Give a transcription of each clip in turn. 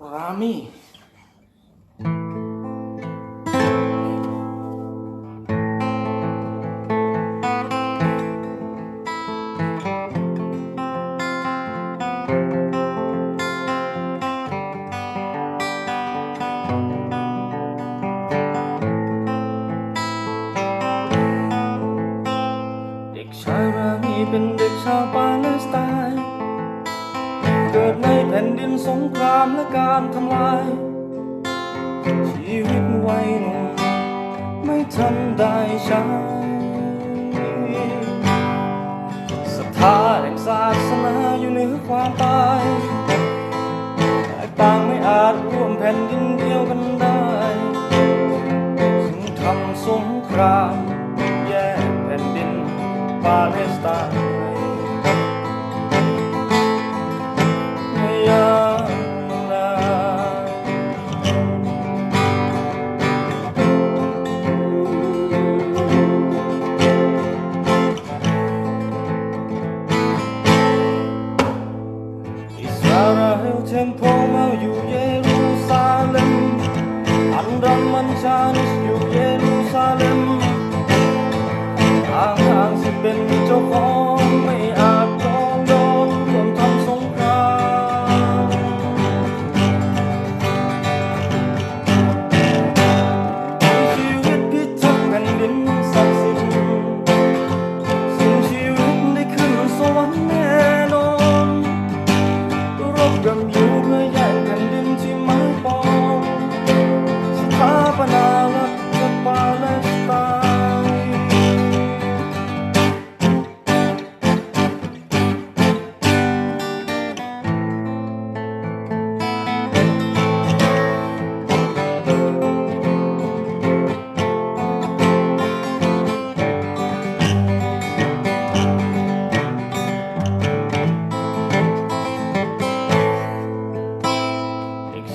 รามี่เด็กชายรามีเป็นเด็กชาวปาเลสไตน์เกิดในแผ่นดินสงครามและการทำลายชีวิตวัยหนุ่มไม่ทันได้ใช้ศรัทธาแห่งศาสนาอยู่เหนือความตายแต่ต่างไม่อาจร่วมแผ่นดินเดียวกันได้ถึงทำสงครามแยกแผ่นดินปาเลสไตน์เทมโพมาอยู่เยรูซาเล็มอันดัมมันชานิสอยู่เยรูซาเล็มอ้างสิเป็นเจ้าของไม่อาจยอมร่วมทำสงครามชีวิตพิทักษ์แผ่นดินศักดิ์สิทธิ์สิ้นชีวิตได้ขึ้นสวรรค์แน่นอนรบกันอยู่เพื่อแยกแผ่นดินที่ไม้ปองสถาปนารัฐปาเลสไตน์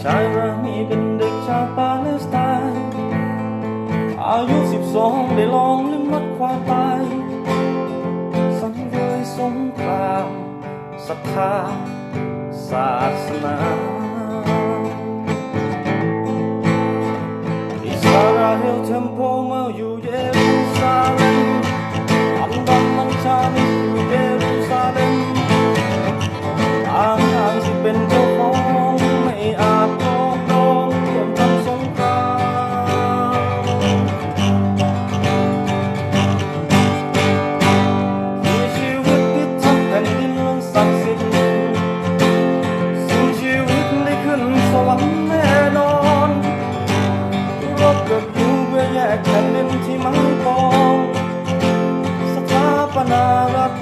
ชายรามีเป็นเด็กชาวปาเลสไตน์อายุ12ได้ลองลิ้มรสความตายสังเวยสงครามศรัทธาศาสนาอิสราเอลเทมโพมาอยู่เยรูซาเล็มอันดัมมันชานิอยู่เยรูซาเล็มอ้างสิเป็นเจ้าของไม่อาจยอมร่วมทำสงครามมีชีวิตพิทักษ์แผ่นดินศักดิ์สิทธิ์สิ้นชีวิตได้ขึ้นสวรรค์แน่นอนรบกับอยู่เพื่อแยกแผ่นดินที่ไม้ปองสถาปนารัฐ